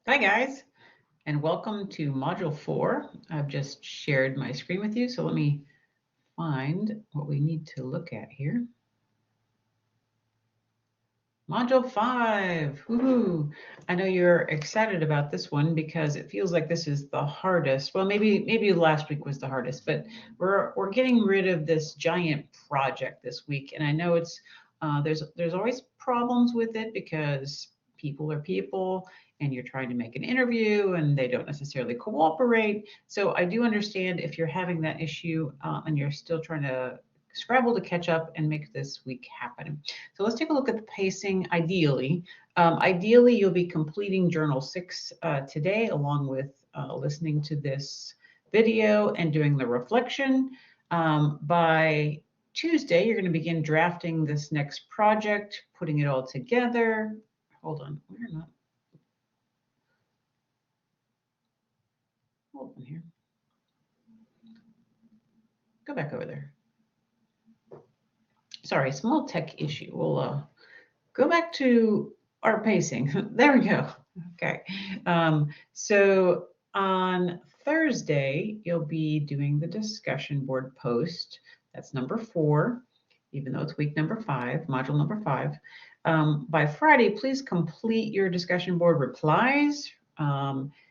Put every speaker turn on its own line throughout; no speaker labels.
Hi guys, and welcome to Module 4. I've just shared my screen with you, so let me find what we need to look at here. Module 5, woohoo! I know you're excited about this one because it feels like this is the hardest. Well, maybe last week was the hardest, but we're getting rid of this giant project this week, and I know it's there's always problems with it because people are people, and you're trying to make an interview, and they don't necessarily cooperate. So I do understand if you're having that issue and you're still trying to scrabble to catch up and make this week happen. So let's take a look at the pacing ideally. Ideally, you'll be completing Journal 6 today, along with listening to this video and doing the reflection. By Tuesday, you're going to begin drafting this next project, putting it all together. Hold on, we're not. Hold on here. Go back over there. Sorry, small tech issue. We'll go back to our pacing. There we go. Okay. So on Thursday, you'll be doing the discussion board post. That's number 4, even though it's week number 5, module number 5. By Friday, please complete your discussion board replies,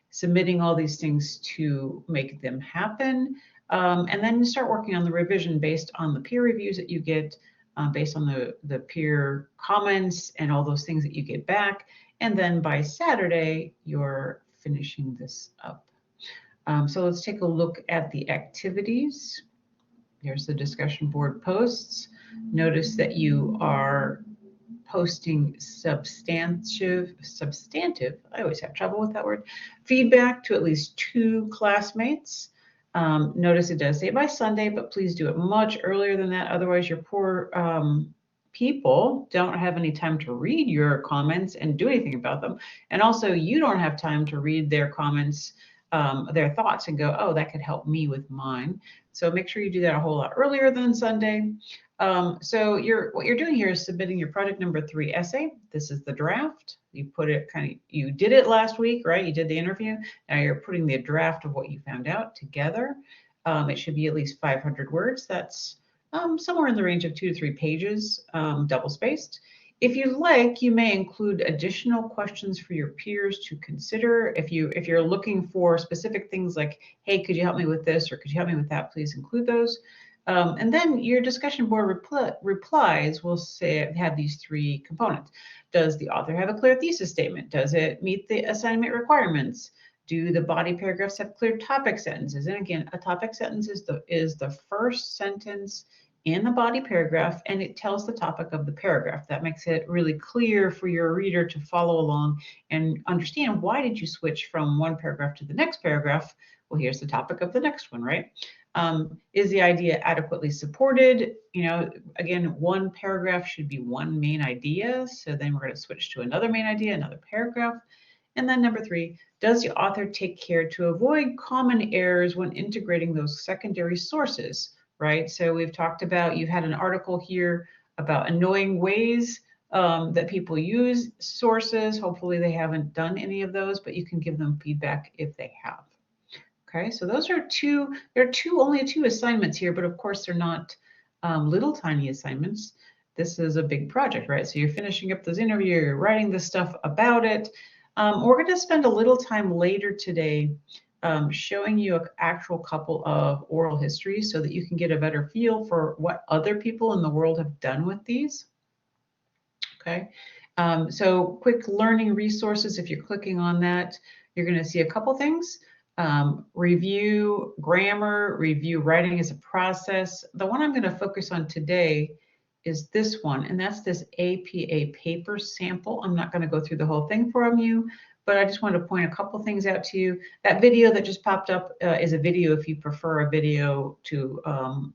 submitting all these things to make them happen. And then start working on the revision based on the peer reviews that you get, based on the peer comments and all those things that you get back. And then by Saturday, you're finishing this up. So let's take a look at the activities. Here's the discussion board posts. Notice that you are posting substantive, I always have trouble with that word, feedback to at least 2 classmates. Notice it does say by Sunday, but please do it much earlier than that. Otherwise, your poor people don't have any time to read your comments and do anything about them. And also, you don't have time to read their comments, their thoughts, and go, oh, that could help me with mine. So make sure you do that a whole lot earlier than Sunday. So what you're doing here is submitting your project number 3 essay. This is the draft. You put it you did it last week, right? You did the interview. Now you're putting the draft of what you found out together. It should be at least 500 words. That's somewhere in the range of 2 to 3 pages, double spaced. If you like, you may include additional questions for your peers to consider. If you're looking for specific things like, hey, could you help me with this, or could you help me with that, please include those. And then your discussion board replies will have these 3 components. Does the author have a clear thesis statement? Does it meet the assignment requirements? Do the body paragraphs have clear topic sentences? And again, a topic sentence is the first sentence in the body paragraph, and it tells the topic of the paragraph. That makes it really clear for your reader to follow along and understand, why did you switch from one paragraph to the next paragraph? Well, here's the topic of the next one, right? Is the idea adequately supported? Again, one paragraph should be one main idea. So then we're going to switch to another main idea, another paragraph. And then number 3, does the author take care to avoid common errors when integrating those secondary sources, right? So we've talked about, you've had an article here about annoying ways that people use sources. Hopefully they haven't done any of those, but you can give them feedback if they have. Okay, so those are only 2 assignments here, but of course they're not little tiny assignments. This is a big project, right? So you're finishing up this interview, you're writing this stuff about it. We're going to spend a little time later today showing you an actual couple of oral histories so that you can get a better feel for what other people in the world have done with these. Okay, so quick learning resources. If you're clicking on that, you're going to see a couple things. Review grammar, review writing as a process. The one I'm going to focus on today is this one, and that's this APA paper sample. I'm not going to go through the whole thing for you, but I just wanted to point a couple things out to you. That video that just popped up is a video if you prefer a video to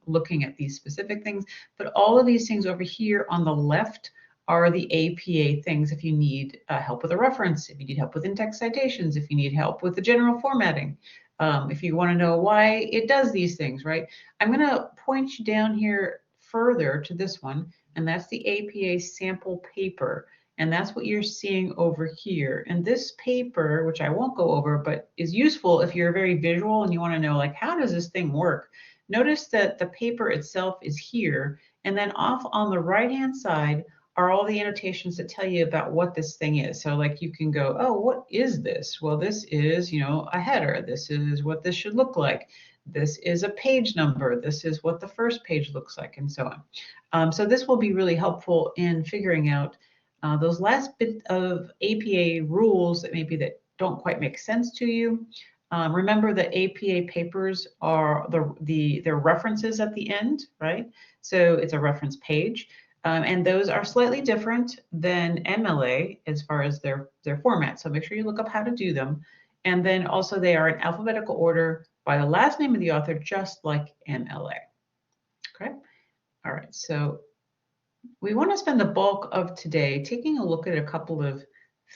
looking at these specific things. But all of these things over here on the left are the APA things. If you need help with a reference, if you need help with in-text citations, if you need help with the general formatting, if you want to know why it does these things, right? I'm going to point you down here further to this one, and that's the APA sample paper. And that's what you're seeing over here. And this paper, which I won't go over, but is useful if you're very visual and you want to know, like, how does this thing work? Notice that the paper itself is here, and then off on the right-hand side are all the annotations that tell you about what this thing is. So like you can go, oh, what is this? Well, this is, a header. This is what this should look like. This is a page number. This is what the first page looks like, and so on. So this will be really helpful in figuring out those last bit of APA rules that don't quite make sense to you. Remember that APA papers are their references at the end, right? So it's a reference page. And those are slightly different than MLA as far as their format. So make sure you look up how to do them. And then also they are in alphabetical order by the last name of the author, just like MLA. Okay. All right. So we want to spend the bulk of today taking a look at a couple of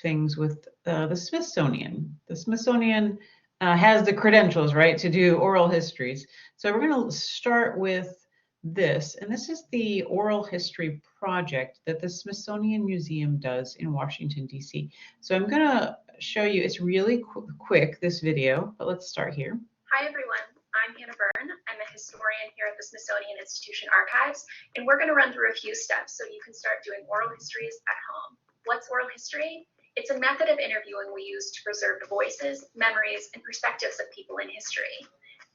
things with the Smithsonian. The Smithsonian has the credentials, right, to do oral histories. So we're going to start with this, and this is the oral history project that the Smithsonian Museum does in Washington, D.C. So I'm going to show you, it's really quick, this video, but let's start here.
Hi, everyone. I'm Hannah Byrne. I'm a historian here at the Smithsonian Institution Archives, and we're going to run through a few steps so you can start doing oral histories at home. What's oral history? It's a method of interviewing we use to preserve the voices, memories, and perspectives of people in history.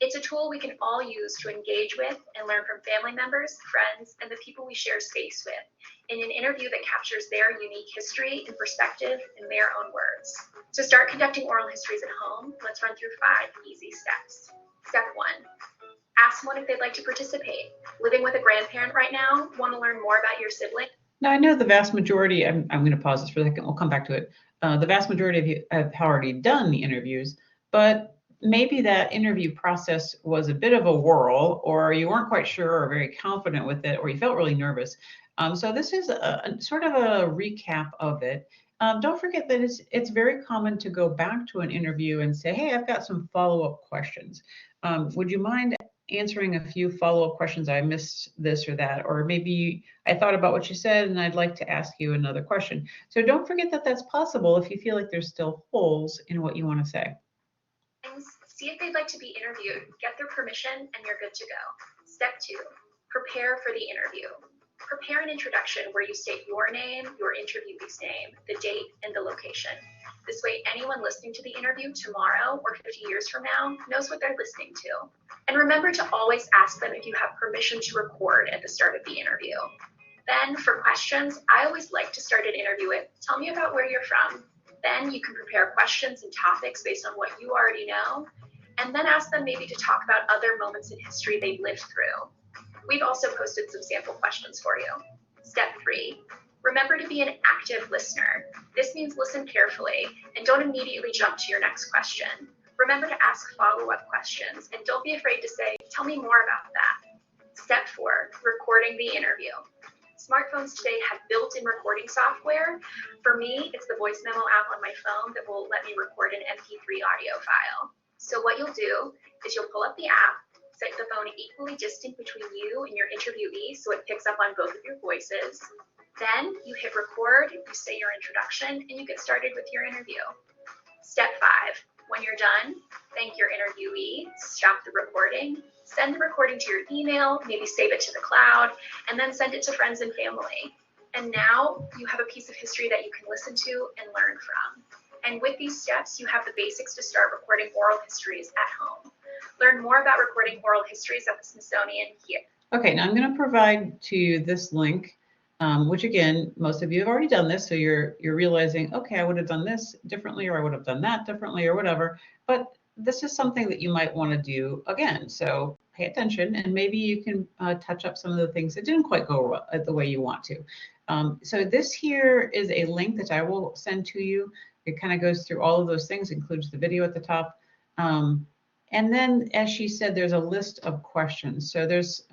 It's a tool we can all use to engage with and learn from family members, friends, and the people we share space with in an interview that captures their unique history and perspective in their own words. To start conducting oral histories at home, let's run through 5 easy steps. Step 1. Ask someone if they'd like to participate. Living with a grandparent right now, want to learn more about your sibling?
Now, I know the vast majority, I'm going to pause this for a second, we'll come back to it. The vast majority of you have already done the interviews, but maybe that interview process was a bit of a whirl, or you weren't quite sure or very confident with it, or you felt really nervous. So this is a sort of a recap of it. Don't forget that it's very common to go back to an interview and say, hey, I've got some follow-up questions. Would you mind answering a few follow-up questions? I missed this or that, or maybe I thought about what you said and I'd like to ask you another question. So don't forget that that's possible if you feel like there's still holes in what you want to say.
See if they'd like to be interviewed, get their permission, and you're good to go. Step 2, prepare for the interview. Prepare an introduction where you state your name, your interviewee's name, the date, and the location. This way, anyone listening to the interview tomorrow or 50 years from now knows what they're listening to. And remember to always ask them if you have permission to record at the start of the interview. Then, for questions, I always like to start an interview with, tell me about where you're from. Then you can prepare questions and topics based on what you already know, and then ask them maybe to talk about other moments in history they've lived through. We've also posted some sample questions for you. Step 3, remember to be an active listener. This means listen carefully and don't immediately jump to your next question. Remember to ask follow-up questions and don't be afraid to say, tell me more about that. Step 4, recording the interview. Smartphones today have built-in recording software. For me, it's the voice memo app on my phone that will let me record an MP3 audio file. So what you'll do is you'll pull up the app, set the phone equally distant between you and your interviewee so it picks up on both of your voices. Then you hit record, you say your introduction, and you get started with your interview. Step 5, when you're done, thank your interviewee, stop the recording, send the recording to your email, maybe save it to the cloud, and then send it to friends and family. And now you have a piece of history that you can listen to and learn from. And with these steps, you have the basics to start recording oral histories at home. Learn more about recording oral histories at the Smithsonian here.
Okay, now I'm going to provide to you this link, which again, most of you have already done this, so you're realizing, okay, I would have done this differently, or I would have done that differently, or whatever. But this is something that you might want to do again. So pay attention, and maybe you can touch up some of the things that didn't quite go the way you want to. So this here is a link that I will send to you. It kind of goes through all of those things, includes the video at the top. And then, as she said, there's a list of questions. So there's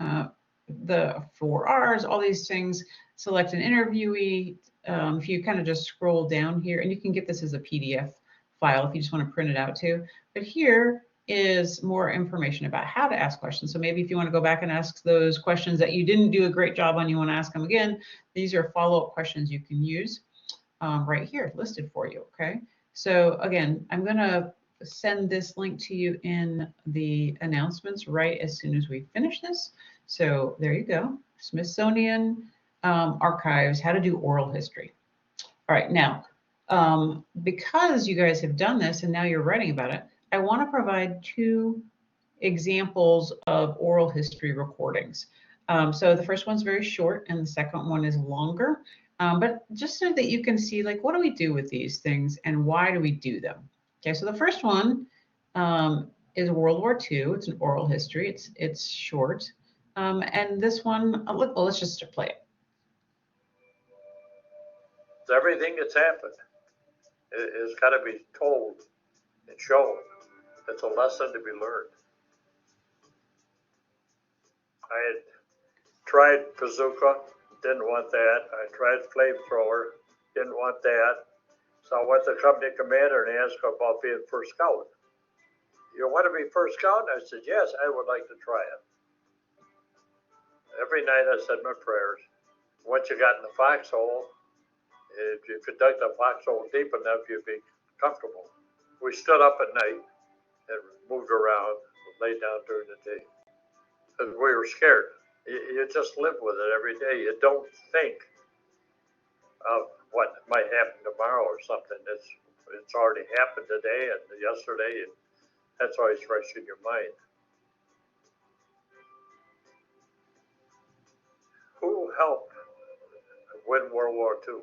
the 4 R's, all these things. Select an interviewee. If you kind of just scroll down here, and you can get this as a PDF file if you just want to print it out too. But here is more information about how to ask questions. So maybe if you want to go back and ask those questions that you didn't do a great job on, you want to ask them again, these are follow-up questions you can use. right here listed for you, okay? So again, I'm gonna send this link to you in the announcements right as soon as we finish this. So there you go, Smithsonian Archives, how to do oral history. All right, now, because you guys have done this and now you're writing about it, I want to provide two examples of oral history recordings. So the first one's very short and the second one is longer, but just so that you can see, like, what do we do with these things and why do we do them? Okay, so the first one is World War II. It's an oral history. It's short. And this one, well, let's just play it.
Everything that's happened is got to be told and shown. It's a lesson to be learned. I had tried bazooka, didn't want that. I tried flamethrower, didn't want that. So I went to the company commander and asked him about being first scout. You want to be first scout? I said, yes, I would like to try it. Every night I said my prayers. Once you got in the foxhole, if you dug the foxhole deep enough, you'd be comfortable. We stood up at night and moved around, laid down during the day. Because we were scared. You just live with it every day. You don't think of what might happen tomorrow or something. It's already happened today and yesterday, and that's always fresh in your mind. Who helped win World War II?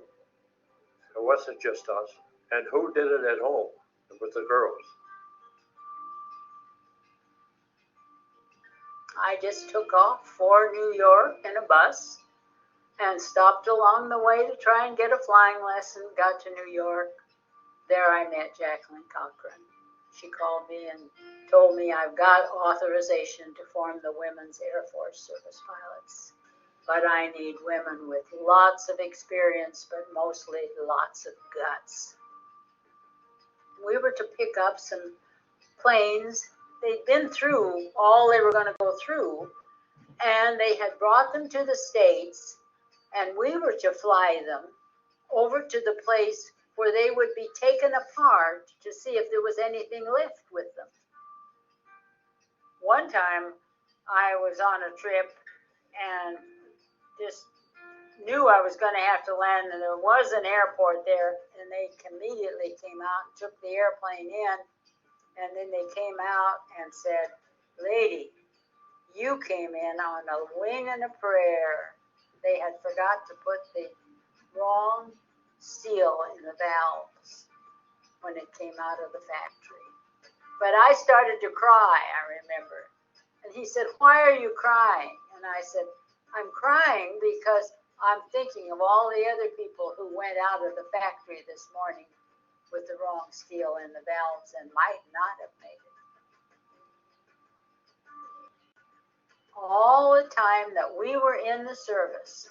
It wasn't just us. And who did it at home with the girls?
I just took off for New York in a bus and stopped along the way to try and get a flying lesson. Got to New York. There I met Jacqueline Cochran. She called me and told me I've got authorization to form the Women's Air Force Service Pilots. But I need women with lots of experience, but mostly lots of guts. We were to pick up some planes. They'd been through all they were going to go through, and they had brought them to the States, and we were to fly them over to the place where they would be taken apart to see if there was anything left with them. One time I was on a trip and just knew I was going to have to land, and there was an airport there, and they immediately came out and took the airplane in, and then they came out and said, "Lady, you came in on a wing and a prayer." They had forgot to put the wrong seal in the valves when it came out of the factory. But I started to cry, I remember. And he said, "Why are you crying?" And I said, "I'm crying because I'm thinking of all the other people who went out of the factory this morning with the wrong steel in the valves and might not have made it." All the time that we were in the service,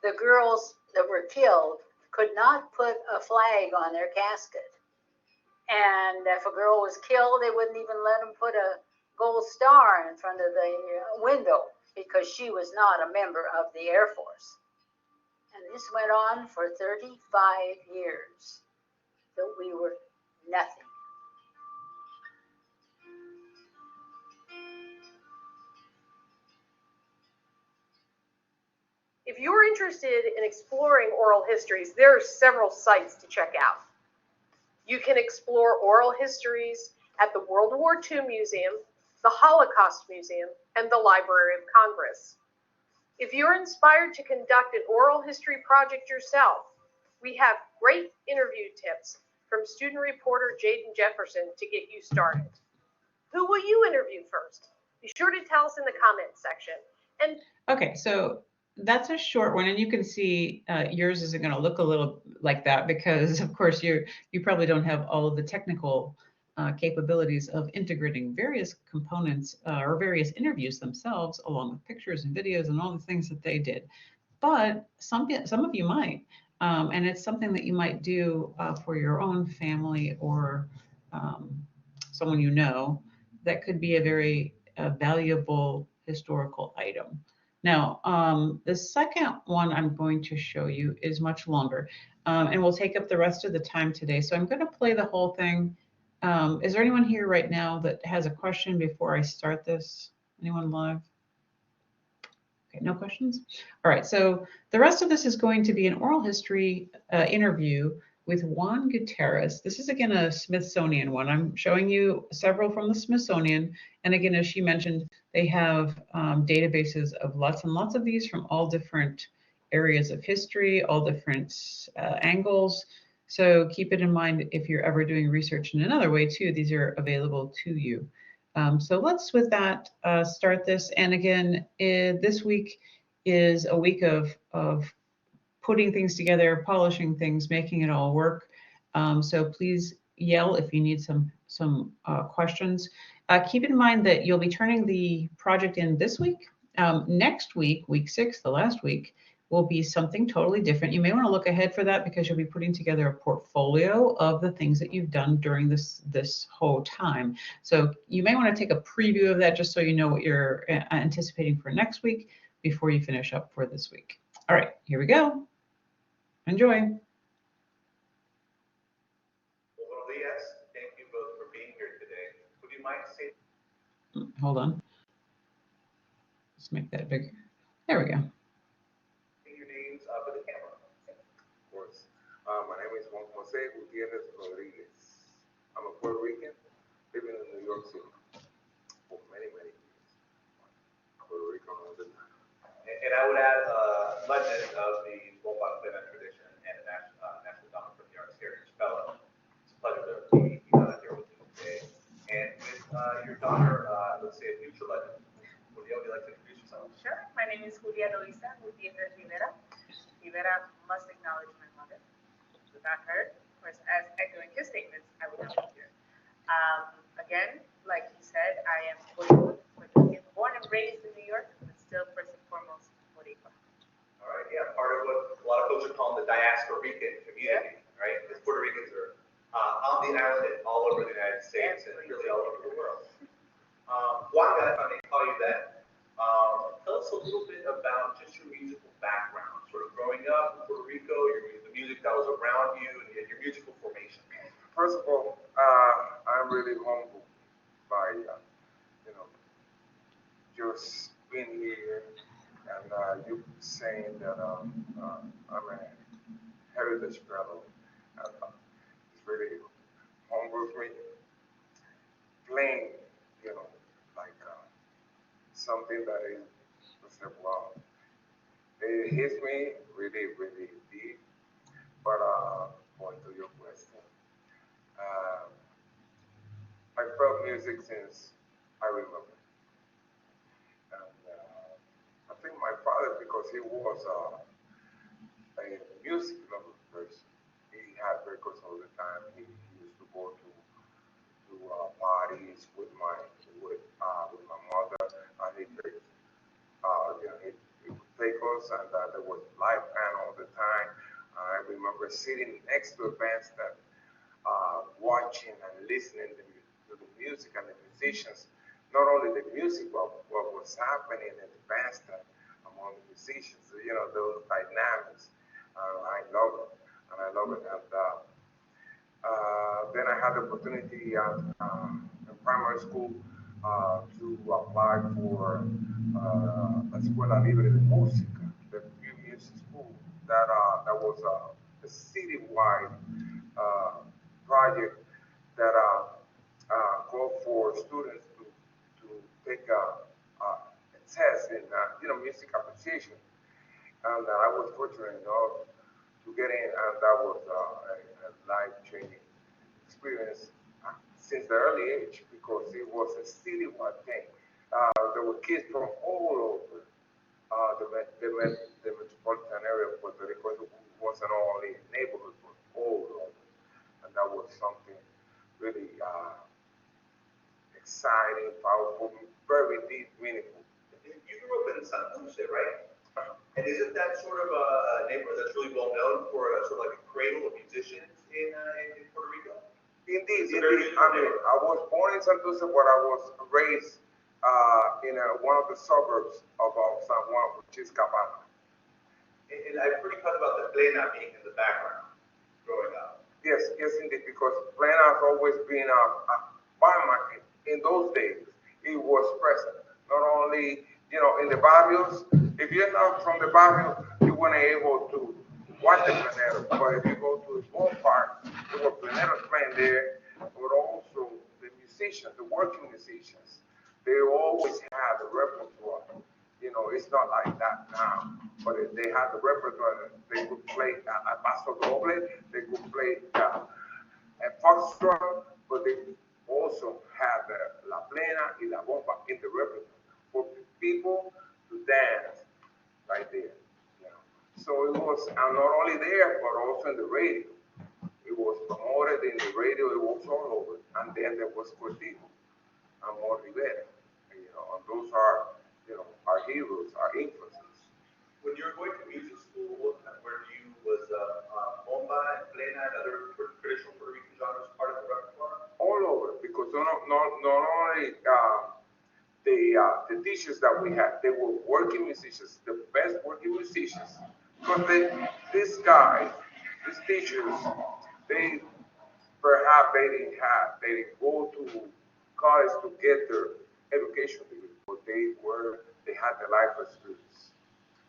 the girls that were killed could not put a flag on their casket. And if a girl was killed, they wouldn't even let them put a gold star in front of the window, because she was not a member of the Air Force. And this went on for 35 years, that we were nothing.
If you're interested in exploring oral histories, there are several sites to check out. You can explore oral histories at the World War II Museum, the Holocaust Museum, and the Library of Congress. If you're inspired to conduct an oral history project yourself, we have great interview tips from student reporter Jaden Jefferson to get you started. Who will you interview first? Be sure to tell us in the comments section. And
okay, so that's a short one, and you can see yours isn't going to look a little like that because, of course, you probably don't have all of the technical capabilities of integrating various components or various interviews themselves, along with pictures and videos and all the things that they did. But some of you might, and it's something that you might do for your own family or someone you know. That could be a very valuable historical item. Now, the second one I'm going to show you is much longer, and will take up the rest of the time today. So I'm going to play the whole thing. Is there anyone here right now that has a question before I start this? Anyone live? Okay, no questions? All right, so the rest of this is going to be an oral history interview with Juan Gutierrez. This is again a Smithsonian one. I'm showing you several from the Smithsonian. And again, as she mentioned, they have databases of lots and lots of these from all different areas of history, all different angles. So keep it in mind if you're ever doing research in another way too, these are available to you. So let's, with that, start this. And again, this week is a week of putting things together, polishing things, making it all work. So please yell if you need some questions. Keep in mind that you'll be turning the project in this week. Next week, week 6, the last week, will be something totally different. You may want to look ahead for that because you'll be putting together a portfolio of the things that you've done during this whole time. So you may want to take a preview of that just so you know what you're anticipating for next week before you finish up for this week. All right, here we go. Enjoy.
Buenos días. Thank you both for being here today. Would you mind saying?
Hold on. Let's make that bigger. There we go.
Your names for the camera.
Of course. My name is Juan Jose Gutierrez Rodriguez. I'm a Puerto Rican living in New York City for many, many years. Puerto Rico all the time.
And I would add legend of the Bombas Plena tradition and a National Endowment for the Arts Heritage Fellow. It's a pleasure to be here with you today. And with your daughter, let's say a future legend, would you like to introduce yourself?
Sure. My name is Julia Luisa Gutierrez Rivera. Rivera must acknowledge my mother. Without her, of course, as echoing his statements, I would not be here. Again, like he said, I am Puerto Rican, born and raised in New York, but still first and foremost Puerto Rico.
All right, yeah, part of what a lot of folks are calling the diasporican community, right? Because Puerto Ricans are on the island and all over the United States and really all over the world. Wanda, if I may call you that, tell us a little bit about just your musical background, sort of growing up in Puerto Rico, the music that was around you, and your musical formation.
First of all, I'm really humbled by, just being here and you saying that I'm a heritage fellow. It's really humbles me. Playing, like something that is, wow, it hits me really, really deep. But going to your question, uh, I felt music since I remember. And I think my father, because he was a music lover person, he had records all the time. He used to go to parties with my mother, and he takes he would take us, and there was live band all the time. I remember sitting next to a bandstand, watching and listening to the music and the musicians. Not only the music, but what was happening in the bandstand among the musicians. Those dynamics. I love it, and I love it. And then I had the opportunity in primary school to apply for Escuela Libre de Música, the new music school that was a citywide project that called for students to take a test in music appreciation. And I was fortunate enough to get in, and that was a life-changing experience since the early age because it was a citywide thing. There were kids from all over the metropolitan area of Puerto Rico. It wasn't only neighborhood, but all over. And that was something really exciting, powerful, very deep, meaningful.
You grew up in San Dulce, right? And isn't that sort of a neighborhood that's really well known for sort of like a cradle of musicians in Puerto Rico?
Indeed. I mean, I was born in San Dulce, but I was raised in one of the suburbs of San Juan, which is Cabana.
And I've pretty cut about the plena being in the background growing up.
Yes, yes, indeed, because plena has always been a biomarker. In those days, it was present. Not only, in the barrios, if you're not from the barrio, you weren't able to watch the pleneros. But if you go to the ballpark, there were pleneros playing there, but also the musicians, the working musicians, they always had a repertoire. It's not like that now, but they had the repertoire. They could play a paso doble, they could play a foxtrot, but they also had la plena y la bomba in the repertoire for people to dance right there. So it was not only there, but also in the radio. It was promoted in the radio, it was all over. And then there was Cortijo and Mor Rivera. And those are, our heroes, our influences.
When you were going to music school, where you was bomba and plena and other traditional Puerto Rican genres part of the repertoire?
All over, because not only the teachers that we had, they were working musicians, the best working musicians. Because these guys, these teachers, they perhaps they didn't go to college to get their education degree, but they had the life experience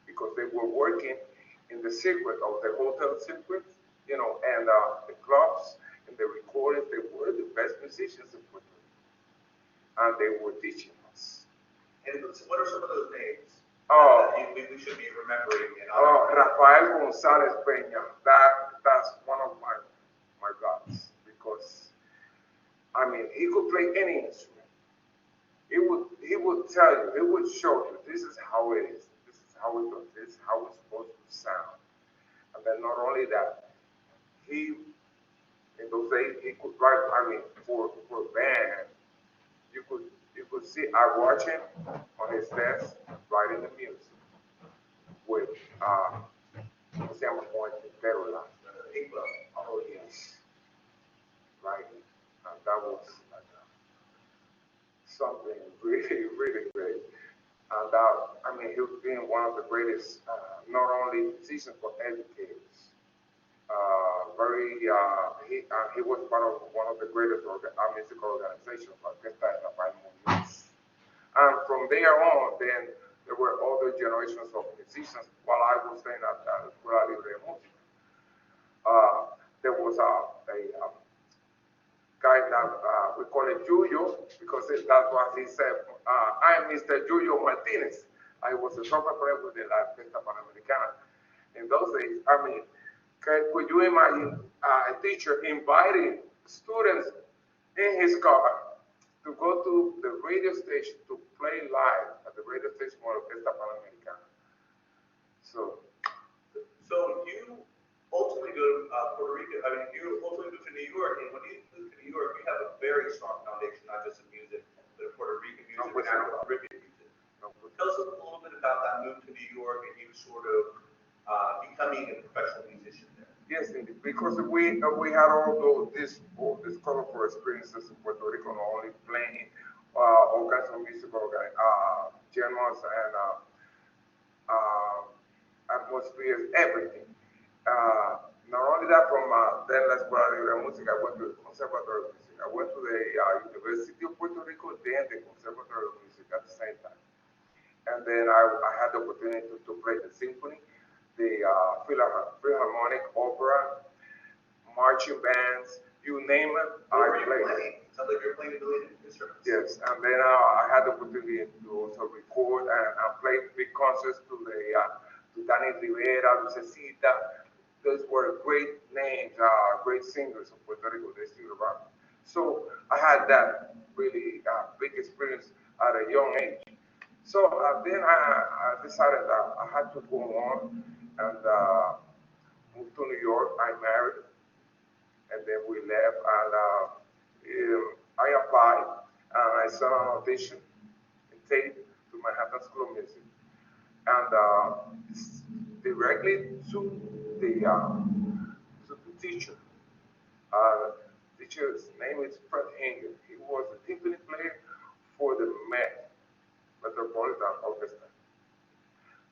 because they were working in the circuit of the hotel circuit, and the clubs and the recordings. They were the best musicians in Puerto Rico, and they were teaching us.
And what are some of those names? We should be remembering.
Rafael González Peña. That's one of my gods because he could play any instrument. He would tell you, he would show you, this is how it is, this is how it goes, this is how it's supposed to sound. And then not only that, in those days, he could write, for a band, you could see, I watch him on his desk writing the music with, ¿cómo se llama? Con el tintero, oh yes, right, and that was something really, really great. And he's been one of the greatest, not only musicians, but educators. He was part of one of the greatest musical organizations, Orquesta de Rafael Muñoz. And from there on, then there were other generations of musicians while I was staying at the Escuela Libre de Música. There was a guy that we call it Julio, because that's what he said. I am Mr. Julio Martinez. I was a trumpet player with the La Orquesta Panamericana. In those days, could you imagine a teacher inviting students in his car to go to the radio station to play live at the radio station of La Orquesta Panamericana? So you ultimately go to Puerto Rico. You ultimately moved to New York, and when you moved to New York, you have a very strong foundation, not just in music, but in Puerto Rican music and Afro-Caribbean music. Tell us a little bit about that move to New York and you sort of becoming a professional musician there. Yes, indeed, because we had all these colorful experiences in Puerto Rico, not only playing all kinds of musical genres and atmospheres, everything. Not only that, from then La Escuela Libre de Música, I went to the Conservatory of Music. I went to the University of Puerto Rico, then the Conservatory of Music at the same time. And then I had the opportunity to play the symphony, the Philharmonic Opera, marching bands, you name it, I played.
Sounds like you're playing a million instruments.
Yes, and then I had the opportunity to also record and play big concerts to Danny Rivera, Lucecita. Those were great names, great singers of Puerto Rico. They still around. So I had that really big experience at a young age. So then I decided that I had to go on and move to New York. I married, and then we left. And I applied, and I sent an audition in tape to Manhattan School of Music, and directly to the teacher. Teacher's name is Fred Eng. He was a timpani player for the Met Metropolitan Orchestra.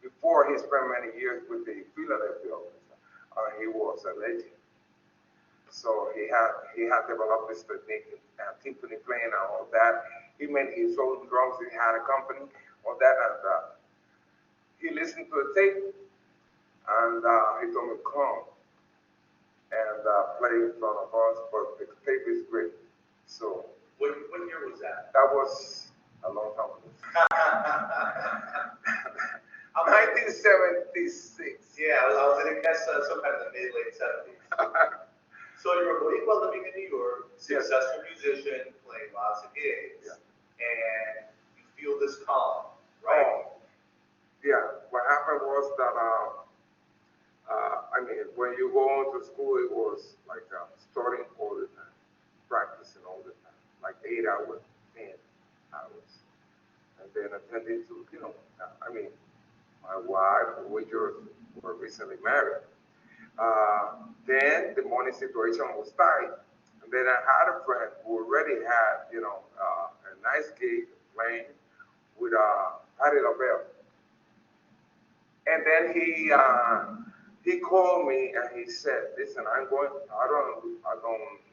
Before, he spent many years with the Philadelphia Orchestra. He was a legend. So he had developed this technique, timpani playing and all that. He made his own drums. He had a company, all that, and he listened to the tape, and he told me, come and play in front of us, but the tape is great. So
What year was that?
that was a long time ago. 1976.
Yeah, I was gonna guess sometime in the late 70s. So you're a Boricua living in New York, successful musician, playing lots of gigs, and you feel this calm, right?
Oh, yeah. What happened was that I mean, when you go into school, it was like studying all the time, practicing all the time, like 8 hours, 10 hours, and then attending to, I mean, my wife, we just were recently married. Then the money situation was tight, and then I had a friend who already had, a nice gig playing with Patti LaBelle. And then he called me and he said, "Listen, I don't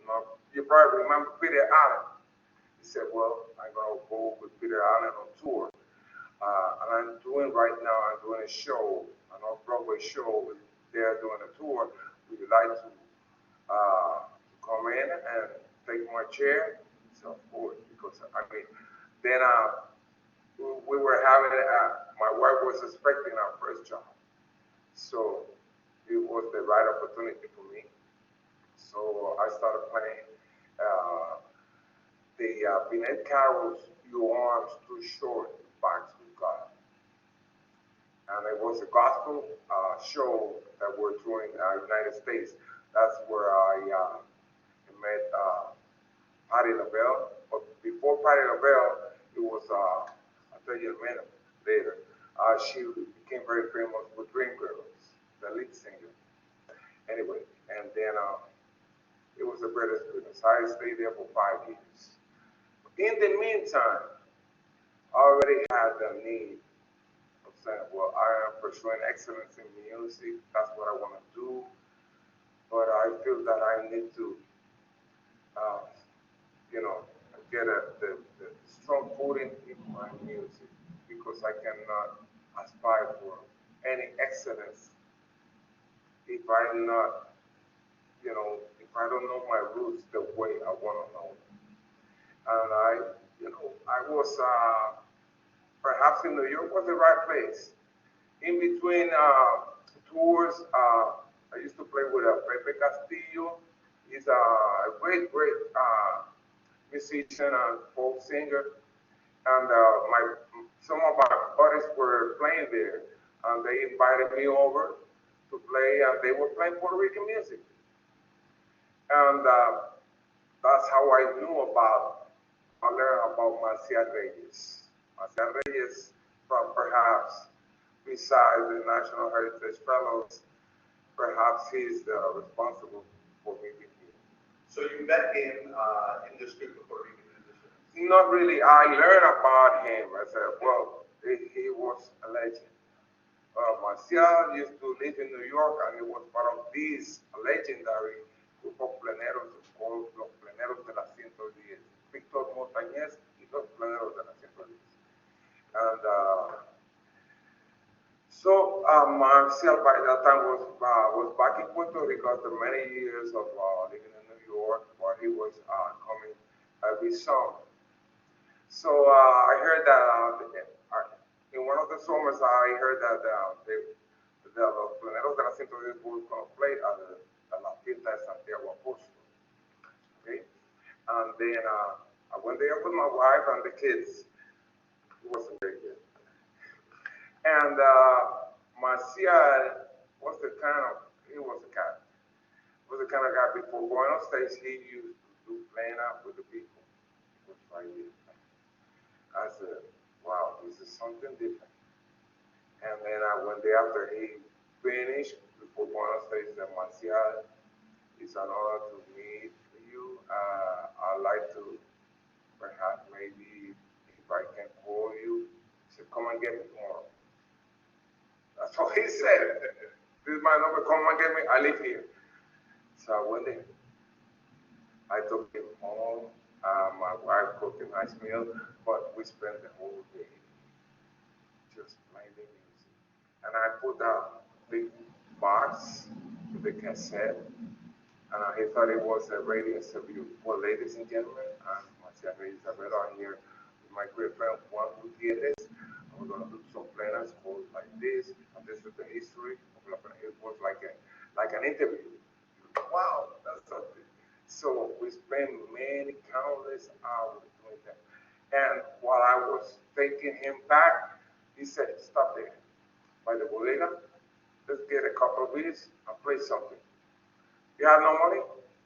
know. You probably remember Peter Allen." He said, "Well, I'm gonna go with Peter Allen on tour, and I'm doing a show, an off-Broadway show. They're doing a tour. Would you like to come in and take my chair?" So of course, because I mean, then we were having, my wife was expecting our first child. So it was the right opportunity for me. So I started playing the Binet Carroll's "Your Arms Too Short, Back to God." And it was a gospel show that we're touring United States. That's where I met Patti LaBelle. But before Patti LaBelle, it was, I'll tell you in a minute later, she became very famous with Dreamgirls, the lead singer. Anyway, and then it was a great experience. I stayed there for 5 years. In the meantime, I already had the need of saying, well, I am pursuing excellence in music. That's what I want to do. But I feel that I need to, uh, you know, get the strong footing in my music because I cannot aspire for any excellence if I'm not, if I don't know my roots the way I want to know. And I was perhaps in New York was the right place. In between tours, I used to play with Pepe Castillo. He's a great, great musician and folk singer. And some of my buddies were playing there, and they invited me over to play, and they were playing Puerto Rican music. And that's how I learned about Marcia Reyes. Marcia Reyes, perhaps, besides the National Heritage Fellows, perhaps he's responsible for me being here.
So you met him in this group of Puerto Rican musicians?
Not really. I learned about him. I said, well, he was a legend. Marcial used to live in New York, and he was part of this legendary group of pleneros called Los Pleneros de la 110. Víctor Montañez y Los Pleneros de la 110. And so Marcial by that time was back in Puerto Rico after many years of living in New York, where he was coming every summer. So I heard that in one of the summers, I heard that los Pleneros de la 110 were going to play at La Fiesta de Santiago Apóstol. Okay? And then I went there with my wife and the kids. It wasn't very good. And Marcial was the kind of, he was the kind, was the kind of guy before going on stage, he used to do playing up with the people. It was right here. I said, wow, this is something different. And then one day after he finished, before going on stage, said, Marcial, it's an honor to meet you. I'd like to perhaps maybe if I can call you. He said, come and get me tomorrow. That's all he said. This is my number, come and get me, I live here. So I went there. I took him home. My wife cooked a nice meal, but we spent the whole day just playing the music. And I put a big box with the cassette, and he thought it was a radio interview. Well, ladies and gentlemen, I'm Marcial Isabella here with my great friend Juan Gutierrez. And we're going to do some planas called like this, and this is the history of La Plana. It was like an interview. Wow, that's something. So we spent many countless hours doing that. And while I was taking him back, he said, stop there by the bodega. Let's get a couple of beers and play something. You have no money?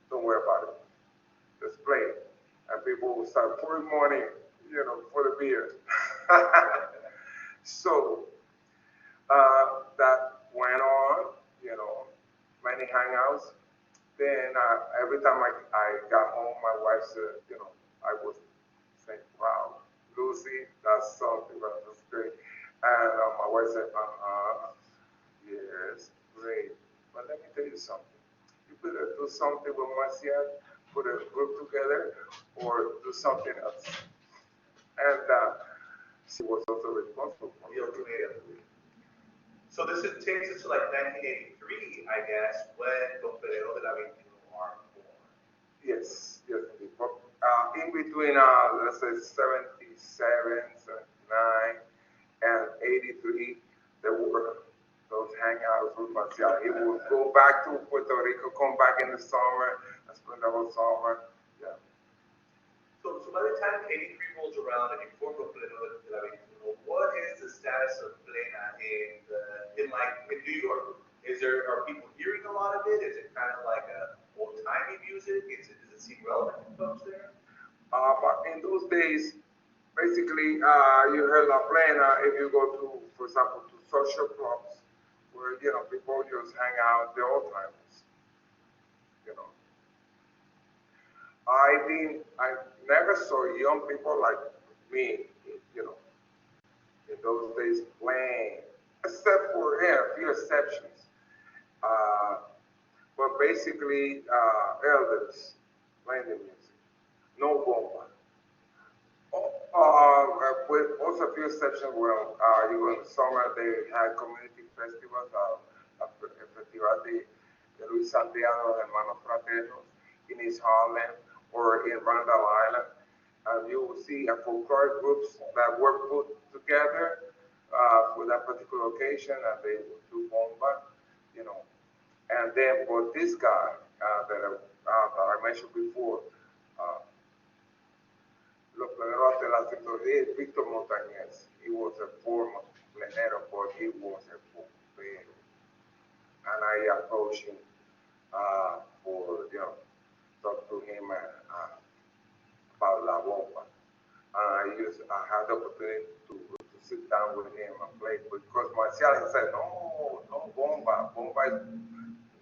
Don't worry about it. Let's play. And people will start pouring money, for the beer. So that went on, many hangouts. Then every time I got home, my wife said, I was saying, wow, Lucy, that's something, that's great. And my wife said, yes, great. But let me tell you something. You better do something with Marcia, put a group together, or do something else. And she was also responsible for it.
So this takes us to like 1983, I guess, when Don Pedro de la 21 are born.
Yes. In between, let's say 77, 79, and 83, there were those hangouts with Marcial. He would go back to Puerto Rico, come back in the summer, and spend the whole summer. Yeah.
So by the time 83 rolls around and you form Don Pedro de la 21, what is the status of Plena in New York? Are people hearing a lot of it? Is it kind of like a old-timey music? Does it seem relevant to folks there?
But in those days, basically, you heard La Plena if you go to, for example, to social clubs where, people just hang out, the old timers, I never saw young people like me, in those days playing, except for a few exceptions. But basically, elders playing the music, no bomba. With also a few exceptions where you go in the summer, they had community festivals, Festival de Luis Santiago, Hermanos Fraternos, in East Harlem or in Randall Island. And you will see a folklore groups that were put together for that particular occasion, and they would do bomba, And then for this guy that I mentioned before, los pleneros de la secretaría is Victor Montañez. He was a former plenero, but he was a bombero. And I approached him for, talk to him about La Bomba. I had the opportunity to sit down with him and play because Marcial said, no bomba. Bomba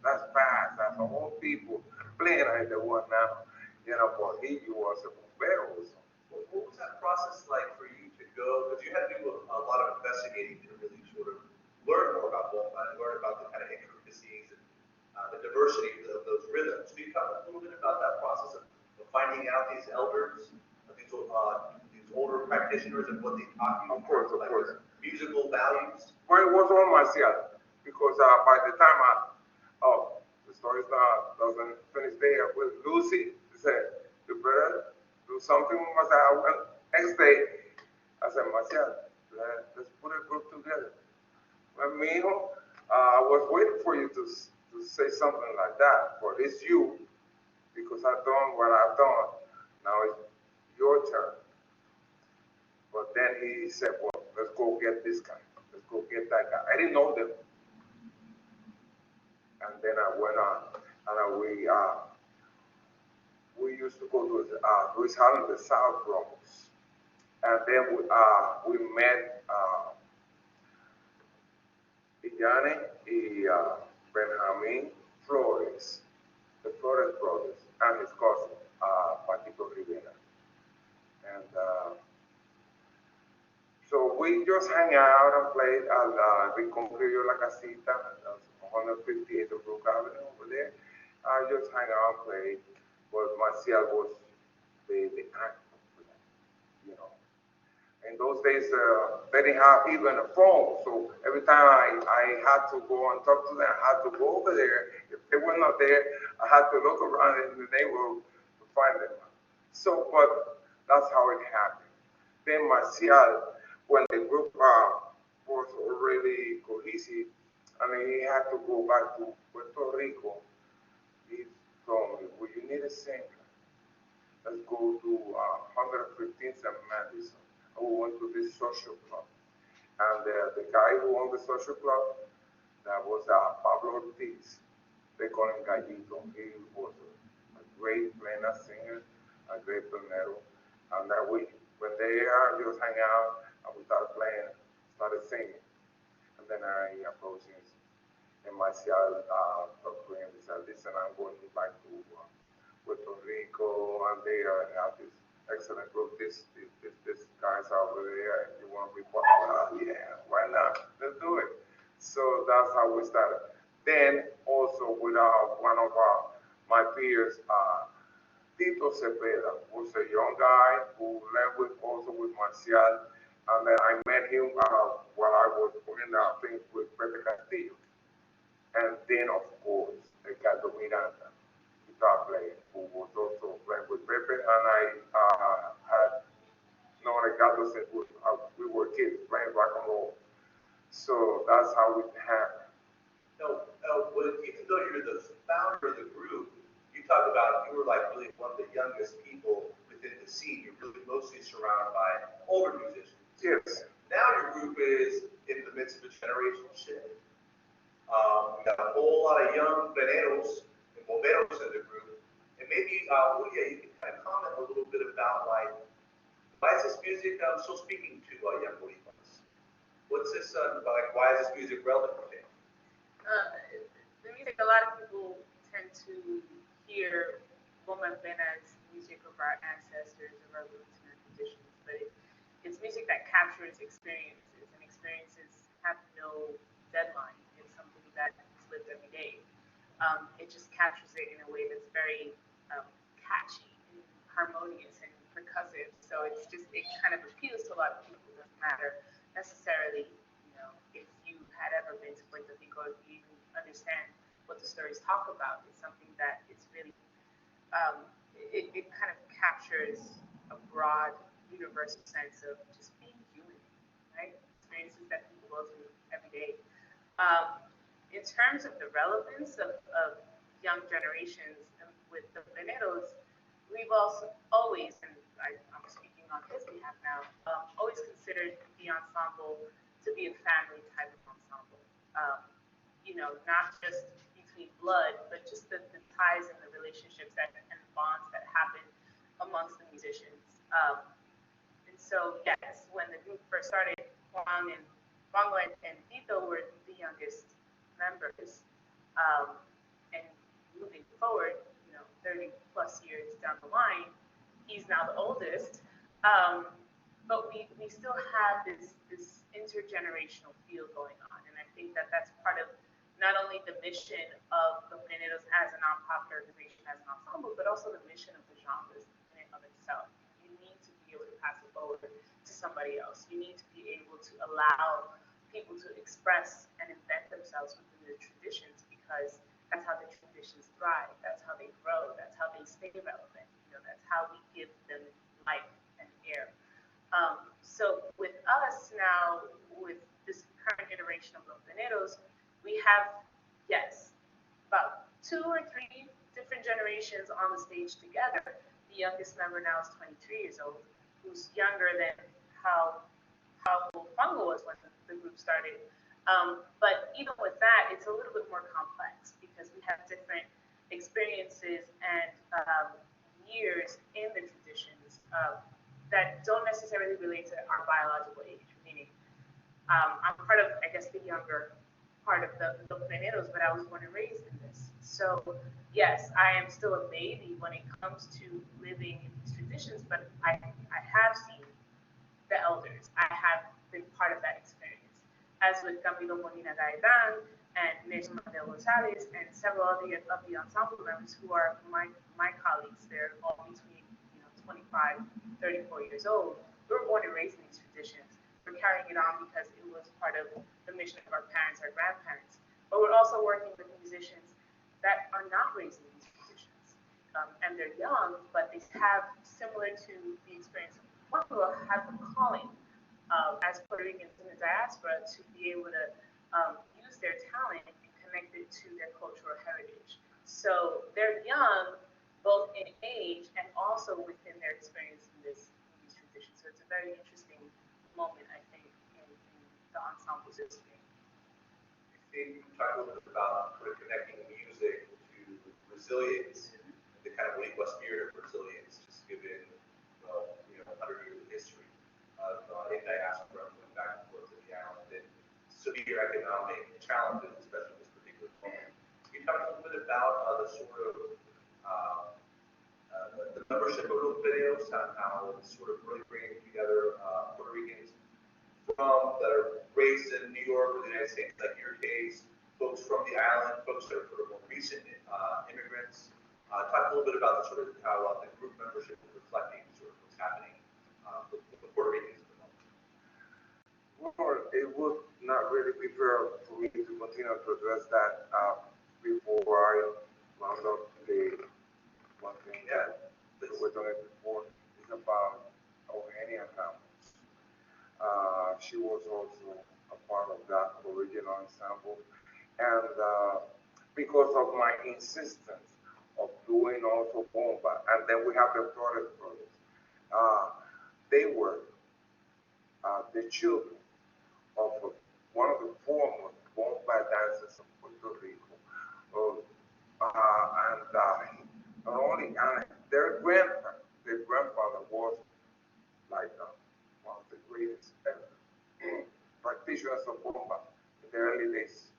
that's fast, that's old people playing like the one now. But he was a bombero also.
What was that process like for you to go? Because you had to do a lot of investigating to really sort of learn more about bomba and learn about the kind of intricacies and the diversity of those rhythms. Can you talk a little bit about that process of finding out these elders, these older practitioners, and what they taught you?
Of course.
Musical values.
Well, it was all Marcial because by the time the story doesn't finish there with Lucy. He said, you better do something with Marcial. Well, next day, I said, Marcial, let's put a group together. Well, mijo, I was waiting for you to say something like that, but it's you, because I've done what I've done. Now it's your turn. But then he said, well, let's go get this guy. Let's go get that guy. I didn't know them. And then I went on, and we used to go to Luis Harlem, the South Bronx. And then we met Illane y Benjamin Flores, the Flores brothers, and his cousin, Patito Rivera. And so we just hang out and play at Rincon Criollo La Casita, that's 158 of Brook Avenue over there. I just hang out and play, but Marcial was the actor for that, you know. In those days, they didn't have even a phone, so every time I had to go and talk to them, I had to go over there. If they were not there, I had to look around in the neighborhood to find them. So, but that's how it happened. Then Marcial, when the group was already cohesive, I mean, he had to go back to Puerto Rico. He told me, well, you need a singer. Let's go to 115th and Madison. And we went to this social club. And the guy who owned the social club, that was Pablo Ortiz. They call him Gallito. He was a great plena singer, a great planero. And that we, when they just hang out and we started playing, started singing. And then I approached him and Marcial talked to him and said, listen, I'm going back to Puerto Rico, and they have this excellent group. This guys over there, and you want to be part of it? Yeah, why not? Let's do it. So that's how we started. Then also with one of my peers, Tito Cepeda, who's a young guy who left with also with Marcial, and then I met him while I was doing things with Pepe Castillo. And then of course, Ricardo Miranda, guitar player, who was also playing with Pepe, and I had known Ricardo since we were kids playing rock and roll. So that's how it happened.
No, even though you're the founder of the group, you talk about you were like really one of the youngest people within the scene. You're really mostly surrounded by older musicians.
Yes.
Now your group is in the midst of a generational shift. We got a whole lot of young veneros and bomberos in the group. And maybe, Julia, you can kind of comment a little bit about like, why is this music so speaking to young boricuas? What's this, like, why is this music relevant to them?
The music, a lot of people tend to hear Bomba as music of our ancestors, of our roots and our traditions, but it's music that captures experiences, and experiences have no deadline. It's something that is lived every day. It just captures it in a way that's very catchy and harmonious and percussive. So it kind of appeals to a lot of people. It doesn't matter necessarily, if you had ever been to Puerto Rico, if you even understand what the stories talk about. It's something that is really, it kind of captures a broad, universal sense of just being human, right? Experiences that people go through every day. In terms of the relevance of young generations with the veneros, we've also always, and I'm speaking on his behalf now, always considered the ensemble to be a family type of ensemble. Not just between blood, but just the ties and the relationships and the bonds that happen amongst the musicians. And so, yes, when the group first started, Bongo and Tito were the youngest members. And moving forward, 30 plus years down the line, he's now the oldest. But we still have this intergenerational feel going on. And I think that that's part of not only the mission of the Planetos as a non-profit organization, as an ensemble, but also the mission of the genres in and of itself. You need to be able to pass it forward to somebody else. You need to be able to allow people to express and invent themselves within the traditions, because that's how the traditions thrive. That's how they grow. That's how they stay relevant. That's how we give them life and air. So with us now, with this current iteration of Los Veneros, we have, yes, about 2 or 3 different generations on the stage together. The youngest member now is 23 years old, who's younger than how Bongo was when the group started. But even with that, it's a little bit more complex because we have different experiences and years in the traditions that don't necessarily relate to our biological age, meaning I'm part of, I guess, the younger part of the Planeros, but I was born and raised in this. So yes, I am still a baby when it comes to living in these traditions, but I have seen the elders. I have been part as with Camilo Molina Gaetan and Mitch Mateo Gonzalez and several of the ensemble members who are my colleagues. They're all between 25, 34 years old. We were born and raised in these traditions. We're carrying it on because it was part of the mission of our parents, our grandparents. But we're also working with musicians that are not raised in these traditions. And they're young, but they have, similar to the experience, one will have the calling as Puerto Ricans in the diaspora to be able to use their talent and connect it to their cultural heritage. So they're young, both in age and also within their experience in these traditions. So it's a very interesting moment, I think, in the ensemble's history.
You talked a little bit about sort of connecting music to resilience, the kind of lingua spirit of resilience, just given 100 years of history of in diaspora moving back and forth to the island and severe economic challenges, especially in this particular moment. Can you talk a little bit about the sort of the membership of those videos, how it's sort of really bringing together Puerto Ricans that are raised in New York or the United States, like your case, folks from the island, folks that are sort of more recent immigrants. Talk a little bit about sort of how the group membership is reflecting sort of what's happening with the Puerto Ricans at the moment.
Well, it would not really be fair for me to continue to address that before I round up the one thing that we were doing before is about Eugenia Campos. She was also a part of that original ensemble, and because of my insistence of doing also bomba, and then we have the Flores brothers. They were the children of one of the foremost bomba dancers of Puerto Rico. Not only, and their grandfather was like one of the greatest practitioners of bomba in the early days,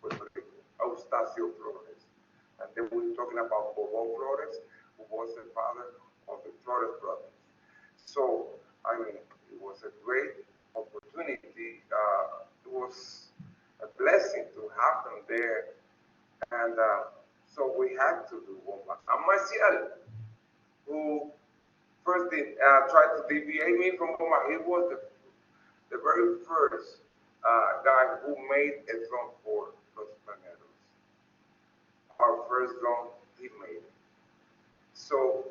Puerto Rico, Eustacio Flores. And then we're talking about Bobo Flores, who was the father of the Flores brothers. So, I mean, it was a great opportunity. It was a blessing to have them there. And so we had to do bomba. And Marcial, who first tried to deviate me from bomba, he was the very first guy who made a drum for Los Planeros. Our first drum, he made it. So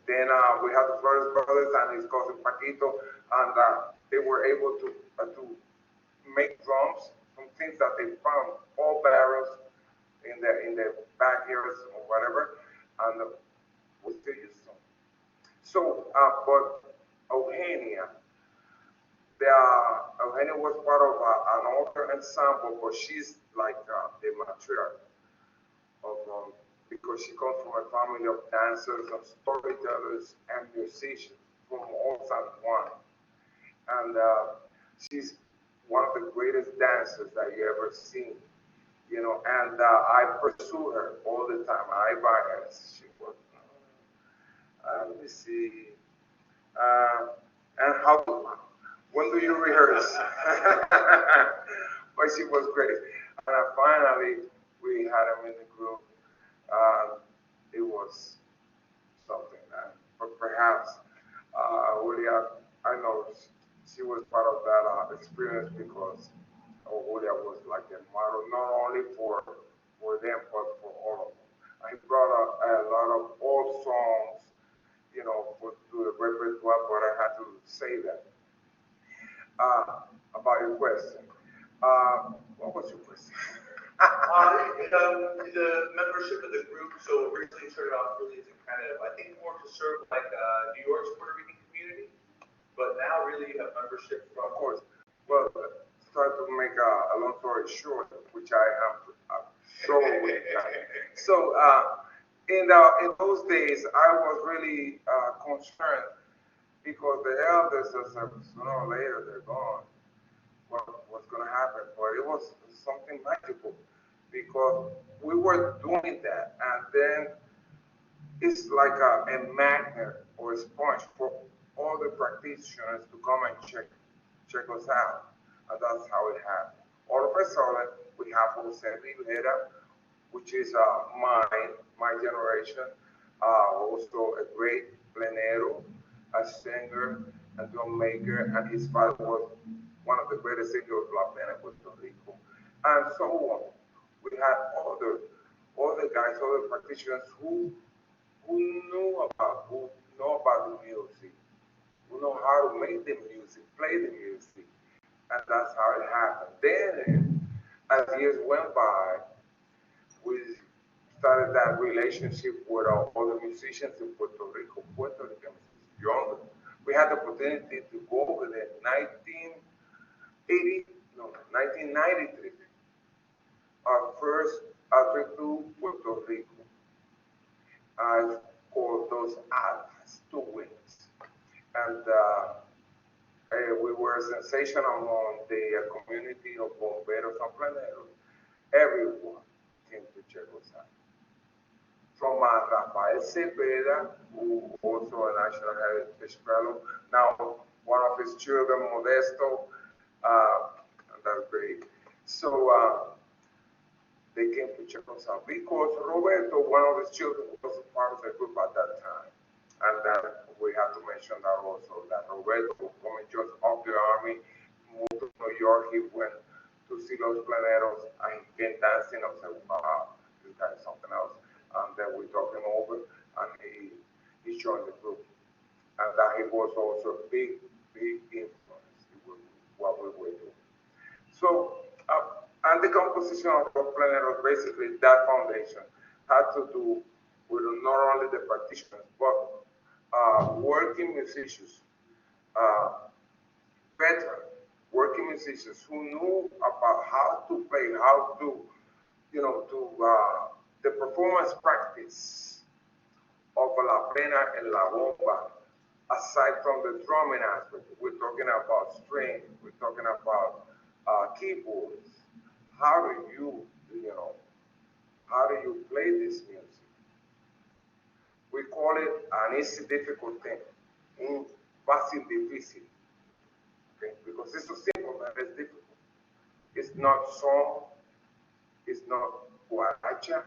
then we had the Flores brothers and his cousin Paquito, and they were able to make drums from things that they found, all barrels in the backyards or whatever, and we still use them. So, but Eugenia, Eugenia was part of an older ensemble, but she's like the matriarch of because she comes from a family of dancers, of storytellers, and musicians from all San Juan. And she's one of the greatest dancers that you ever seen, and I pursue her all the time. I buy her. She was, let me see, and when do you rehearse? But she was great. And finally, we had him in the group. It was something, but perhaps Julia, I know she was part of that experience because Julia was like a model, not only for them, but for all of them. I brought a lot of old songs, to the repertoire, but I had to say that. About your question. What was your question?
The membership of the group, so originally it started off really as a kind of, I think more to serve like New York's Puerto Rican community, but now really you have membership from.
Of course. Well, try to make a long story short, which I have shown with that. So in those days, I was really concerned because the elders, sooner or later, they're gone. What's going to happen? But it was something magical because we were doing that, and then it's like a magnet or a sponge for all the practitioners to come and check us out, and that's how it happened. all of a sudden, we have Jose Rivera, which is my generation, also a great plenero, a singer, a drum maker, and his father was one of the greatest singers of La Plena, Puerto Rico, and so on. We had other guys, other practitioners who know about the music, who know how to make the music, play the music, and that's how it happened. Then, as years went by, we started that relationship with our other musicians in Puerto Rico, Puerto Rican musicians, younger. We had the opportunity to go over there in 1980, no, 1993, our first trip to Puerto Rico. I called those Alphas, two wings. And we were a sensation among the community of bomberos and planeros. Everyone came to check us out. From Rafael Cepeda, who also a National Heritage Fellow, now one of his children, Modesto, and that's great. So they came to check us out because Roberto, one of his children, was a part of the group at that time. And then we have to mention that also, that Roberto, coming just off the army, moved to New York, he went to see Los Planeros, and he came dancing. I said, wow, this guy is something else. And then we talked him over, and he joined the group. And that he was also a big influence in what we were doing. So, and the composition of Planeros, basically that foundation had to do with not only the practitioners, but working musicians, veteran working musicians who knew about how to play, how to, the performance practice of La Plena and La Bomba. Aside from the drumming aspect, we're talking about strings, we're talking about keyboards. How do you play this music? We call it an easy difficult thing, un fácil difícil, okay? Because it's so simple that it's difficult. It's not son, it's not guaracha,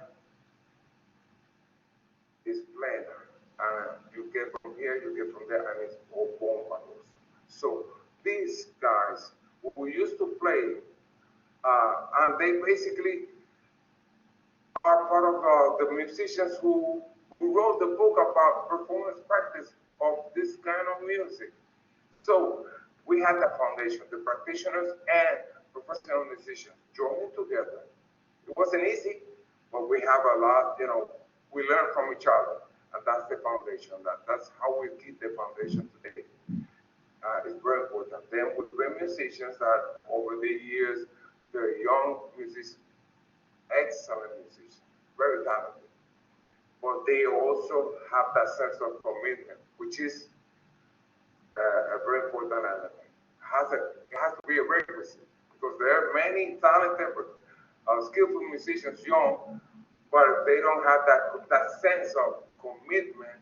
it's plena. And you get from here, you get from there, and it's all bombados. So these guys who used to play, and they basically are part of the musicians who wrote the book about performance practice of this kind of music. So we had that foundation, the practitioners and professional musicians joining together. It wasn't easy, but we have a lot, we learn from each other, and that's the foundation. That's how we keep the foundation today. It's very important. Then we bring musicians that over the years, they're young musicians, excellent musicians, very talented. But they also have that sense of commitment, which is a very important element. It has to be a requisite because there are many talented, skillful musicians, young, but if they don't have that sense of commitment,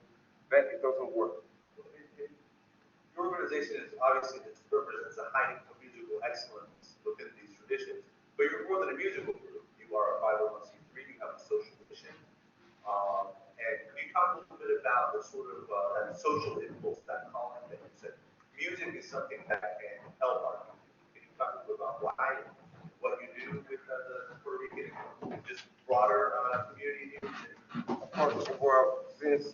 then it doesn't work.
Your organization is obviously represents a high of musical excellence within these traditions, but you're more than a musical group. You are a 501c3. You have a social mission. And can you talk a little bit about the sort of that social impulse, that calling that you said? Music is something that can help our community. Can you talk a little bit about why, what you do with the Puerto Rican, just broader community music?
Well, since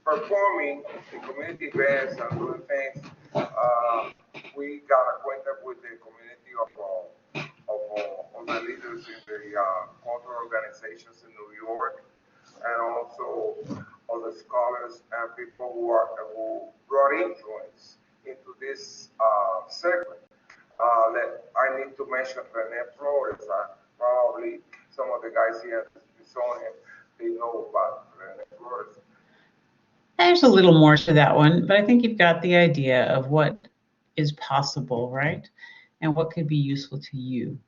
performing in community events and doing things, we got acquainted with the community of the leaders in the cultural organizations in New York, and also other scholars and people who brought influence into this segment. I need to mention Rene Flores. Probably some of the guys here saw him. They know about Rene Flores.
There's a little more to that one, but I think you've got the idea of what is possible, right? And what could be useful to you.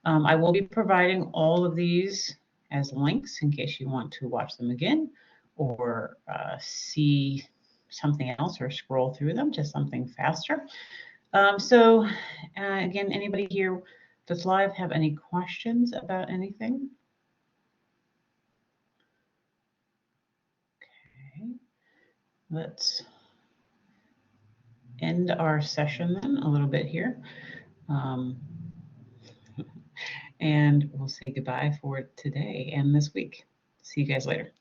I will be providing all of these as links in case you want to watch them again or see something else or scroll through them, just something faster. Again, anybody here Does Live have any questions about anything? Okay, let's end our session then a little bit here. And we'll say goodbye for today and this week. See you guys later.